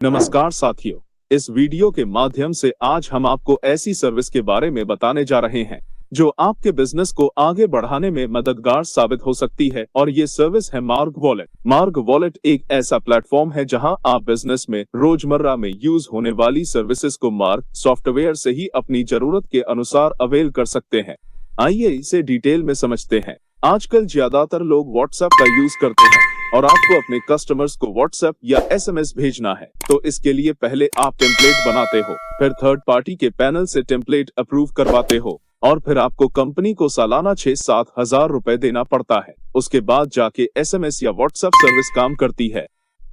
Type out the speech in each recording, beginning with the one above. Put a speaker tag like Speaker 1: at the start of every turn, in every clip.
Speaker 1: नमस्कार साथियों, इस वीडियो के माध्यम से आज हम आपको ऐसी सर्विस के बारे में बताने जा रहे हैं जो आपके बिजनेस को आगे बढ़ाने में मददगार साबित हो सकती है और ये सर्विस है मार्ग वॉलेट। मार्ग वॉलेट एक ऐसा प्लेटफॉर्म है जहां आप बिजनेस में रोजमर्रा में यूज होने वाली सर्विसेज को मार्ग सॉफ्टवेयर से ही अपनी जरूरत के अनुसार अवेल कर सकते हैं। आइए इसे डिटेल में समझते हैं। आजकल ज्यादातर लोग व्हाट्सएप का यूज करते हैं और आपको अपने कस्टमर्स को व्हाट्सएप या एसएमएस भेजना है तो इसके लिए पहले आप टेम्पलेट बनाते हो, फिर थर्ड पार्टी के पैनल से टेम्पलेट अप्रूव करवाते हो और फिर आपको कंपनी को सालाना 6-7 हजार रुपए देना पड़ता है। उसके बाद जाके एसएमएस या व्हाट्सएप सर्विस काम करती है।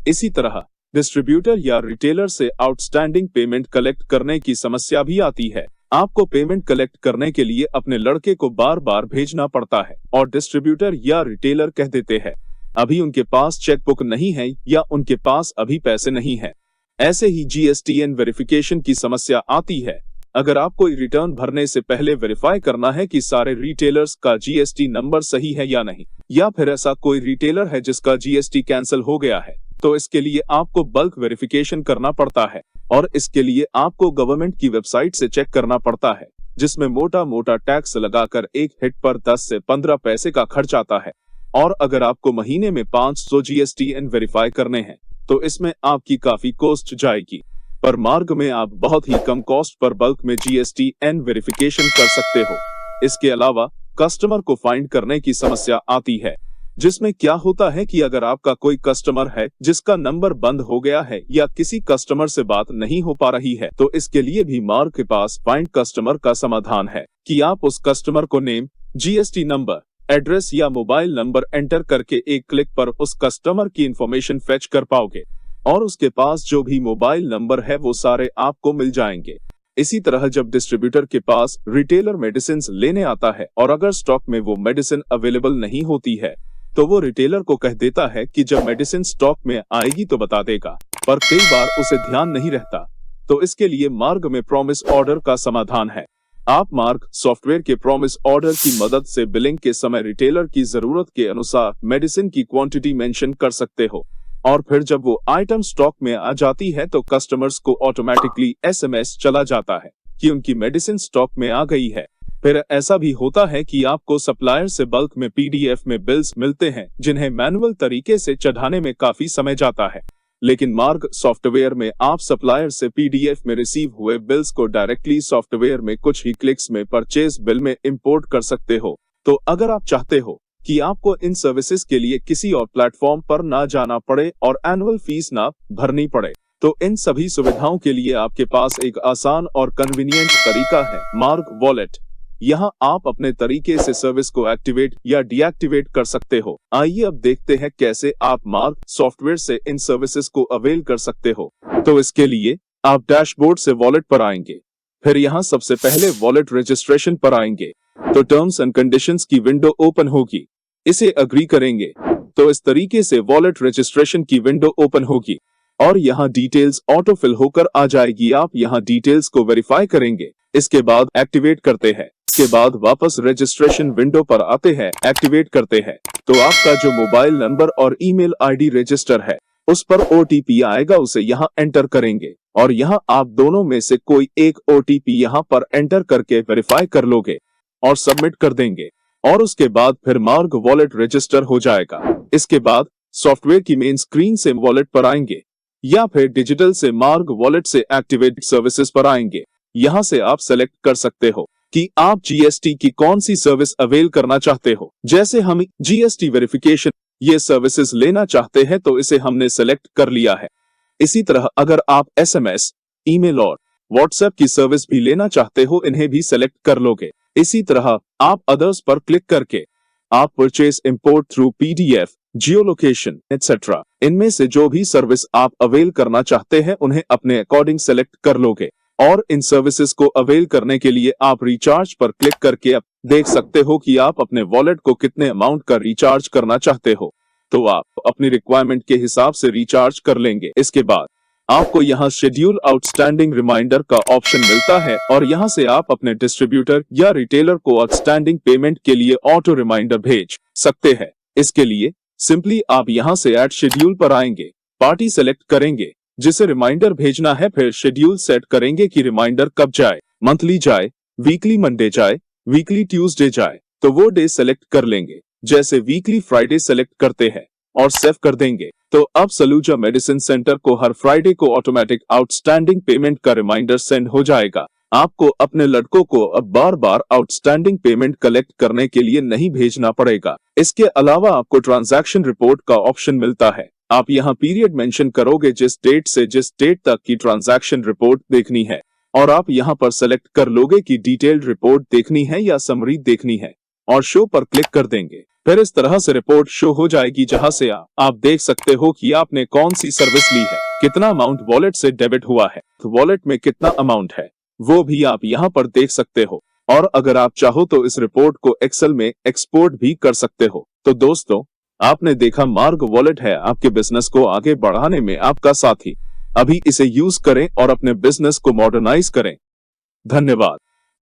Speaker 1: इसी तरह डिस्ट्रीब्यूटर या रिटेलर से आउटस्टैंडिंग पेमेंट कलेक्ट करने की समस्या भी आती है। आपको पेमेंट कलेक्ट करने के लिए अपने लड़के को बार बार भेजना पड़ता है और डिस्ट्रीब्यूटर या रिटेलर कह देते हैं अभी उनके पास चेकबुक नहीं है या उनके पास अभी पैसे नहीं है। ऐसे ही जीएसटीएन वेरिफिकेशन की समस्या आती है। अगर आपको रिटर्न भरने से पहले वेरीफाई करना है कि सारे रिटेलर्स का जीएसटी नंबर सही है या नहीं, या फिर ऐसा कोई रिटेलर है जिसका जीएसटी कैंसिल हो गया है, तो इसके लिए आपको बल्क वेरिफिकेशन करना पड़ता है और इसके लिए आपको गवर्नमेंट की वेबसाइट से चेक करना पड़ता है, जिसमें मोटा मोटा टैक्स लगाकर एक हिट पर 10 से 15 पैसे का खर्च आता है। और अगर आपको महीने में 500 जीएसटीएन वेरीफाई करने हैं तो इसमें आपकी काफी कॉस्ट जाएगी। पर मार्ग में आप बहुत ही कम कॉस्ट पर बल्क में जीएसटीएन वेरिफिकेशन कर सकते हो। इसके अलावा कस्टमर को फाइंड करने की समस्या आती है, जिसमें क्या होता है कि अगर आपका कोई कस्टमर है जिसका नंबर बंद हो गया है या किसी कस्टमर से बात नहीं हो पा रही है, तो इसके लिए भी मार्ग के पास फाइंड कस्टमर का समाधान है कि आप उस कस्टमर को नेम, जीएसटी नंबर, एड्रेस या मोबाइल नंबर एंटर करके एक क्लिक पर उस कस्टमर की इंफॉर्मेशन फेच कर पाओगे और उसके पास जो भी मोबाइल नंबर है वो सारे आपको मिल जाएंगे। इसी तरह जब डिस्ट्रीब्यूटर के पास रिटेलर मेडिसिन लेने आता है और अगर स्टॉक में वो मेडिसिन अवेलेबल नहीं होती है तो वो रिटेलर को कह देता है कि जब मेडिसिन स्टॉक में आएगी तो बता देगा, पर कई बार उसे ध्यान नहीं रहता। तो इसके लिए मार्ग में प्रॉमिस ऑर्डर का समाधान है। आप मार्ग सॉफ्टवेयर के प्रॉमिस ऑर्डर की मदद से बिलिंग के समय रिटेलर की जरूरत के अनुसार मेडिसिन की क्वांटिटी मेंशन कर सकते हो और फिर जब वो आइटम स्टॉक में आ जाती है तो कस्टमर्स को ऑटोमेटिकली एसएमएस चला जाता है कि उनकी मेडिसिन स्टॉक में आ गई है। फिर ऐसा भी होता है कि आपको सप्लायर से बल्क में पीडीएफ में बिल्स मिलते हैं जिन्हें मैनुअल तरीके से चढ़ाने में काफी समय जाता है, लेकिन मार्ग सॉफ्टवेयर में आप सप्लायर से पीडीएफ में रिसीव हुए बिल्स को डायरेक्टली सॉफ्टवेयर में कुछ ही क्लिक्स में परचेज बिल में इंपोर्ट कर सकते हो। तो अगर आप चाहते हो कि आपको इन सर्विसेज के लिए किसी और प्लेटफॉर्म पर ना जाना पड़े और एनुअल फीस ना भरनी पड़े, तो इन सभी सुविधाओं के लिए आपके पास एक आसान और कन्वीनियंट तरीका है, मार्ग वॉलेट। यहाँ आप अपने तरीके से सर्विस को एक्टिवेट या डीएक्टिवेट कर सकते हो। आइए अब देखते हैं कैसे आप मार्ग सॉफ्टवेयर से इन सर्विसेज को अवेल कर सकते हो। तो इसके लिए आप डैशबोर्ड से वॉलेट पर आएंगे, फिर यहाँ सबसे पहले वॉलेट रजिस्ट्रेशन पर आएंगे तो टर्म्स एंड कंडीशंस की विंडो ओपन होगी। इसे अग्री करेंगे तो इस तरीके से वॉलेट रजिस्ट्रेशन की विंडो ओपन होगी और यहाँ डिटेल्स ऑटो फिल होकर आ जाएगी। आप यहाँ डिटेल्स को वेरीफाई करेंगे, इसके बाद एक्टिवेट करते हैं। इसके बाद वापस रजिस्ट्रेशन विंडो पर आते हैं, एक्टिवेट करते हैं तो आपका जो मोबाइल नंबर और ईमेल आईडी रजिस्टर है उस पर ओटीपी आएगा, उसे यहाँ एंटर करेंगे और यहाँ आप दोनों में से कोई एक ओटीपी यहाँ पर एंटर करके वेरीफाई कर लोगे और सबमिट कर देंगे और उसके बाद फिर मार्ग वॉलेट रजिस्टर हो जाएगा। इसके बाद सॉफ्टवेयर की मेन स्क्रीन से वॉलेट पर आएंगे या फिर डिजिटल से मार्ग वॉलेट से एक्टिवेट सर्विसेज पर आएंगे। यहाँ से आप सेलेक्ट कर सकते हो कि आप जीएसटी की कौन सी सर्विस अवेल करना चाहते हो। जैसे हम जीएसटी वेरिफिकेशन ये सर्विसेज लेना चाहते हैं तो इसे हमने सेलेक्ट कर लिया है। इसी तरह अगर आप एसएमएस, ईमेल और व्हाट्सएप की सर्विस भी लेना चाहते हो, इन्हें भी सेलेक्ट कर लोगे। इसी तरह आप अदर्स पर क्लिक करके आप परचेज, इंपोर्ट थ्रू पीडीएफ, जियो लोकेशन एक्सेट्रा, इनमें से जो भी सर्विस आप अवेल करना चाहते हैं उन्हें अपने अकॉर्डिंग सेलेक्ट कर लोगे और इन सर्विसेज को अवेल करने के लिए आप रिचार्ज पर क्लिक करके आप देख सकते हो कि आप अपने वॉलेट को कितने अमाउंट का रिचार्ज करना चाहते हो, तो आप अपनी रिक्वायरमेंट के हिसाब से रिचार्ज कर लेंगे। इसके बाद आपको यहाँ शेड्यूल आउटस्टैंडिंग रिमाइंडर का ऑप्शन मिलता है और यहाँ से आप अपने डिस्ट्रीब्यूटर या रिटेलर को आउटस्टैंडिंग पेमेंट के लिए ऑटो रिमाइंडर भेज सकते हैं। इसके लिए सिंपली आप यहाँ से ऐड शेड्यूल पर आएंगे, पार्टी सेलेक्ट करेंगे जिसे रिमाइंडर भेजना है। फिर शेड्यूल सेट करेंगे कि रिमाइंडर कब जाए, मंथली जाए, वीकली मंडे जाए, वीकली ट्यूसडे जाए। तो वो डे सेलेक्ट कर लेंगे, जैसे वीकली फ्राइडे सेलेक्ट करते हैं और सेव कर देंगे। तो अब सलूजा मेडिसिन सेंटर को हर फ्राइडे को ऑटोमेटिक आउटस्टैंडिंग पेमेंट का रिमाइंडर सेंड हो जाएगा। आपको अपने लड़कों को अब बार बार आउटस्टैंडिंग पेमेंट कलेक्ट करने के लिए नहीं भेजना पड़ेगा। इसके अलावा आपको ट्रांजैक्शन रिपोर्ट का ऑप्शन मिलता है। आप यहाँ पीरियड मेंशन करोगे जिस डेट से जिस डेट तक की ट्रांजैक्शन रिपोर्ट देखनी है, और आप यहाँ पर सेलेक्ट कर लोगे कि डिटेल्ड रिपोर्ट देखनी है या समरी देखनी है, और शो पर क्लिक कर देंगे। फिर इस तरह से रिपोर्ट शो हो जाएगी, जहां से आप देख सकते हो कि आपने कौन सी सर्विस ली है, कितना अमाउंट वॉलेट से डेबिट हुआ है, तो वॉलेट में कितना अमाउंट है वो भी आप यहाँ पर देख सकते हो। और अगर आप चाहो तो इस रिपोर्ट को एक्सेल में एक्सपोर्ट भी कर सकते हो। तो दोस्तों, आपने देखा मार्ग वॉलेट है आपके बिजनेस को आगे बढ़ाने में आपका साथी। अभी इसे यूज करें और अपने बिजनेस को मॉडर्नाइज करें। धन्यवाद।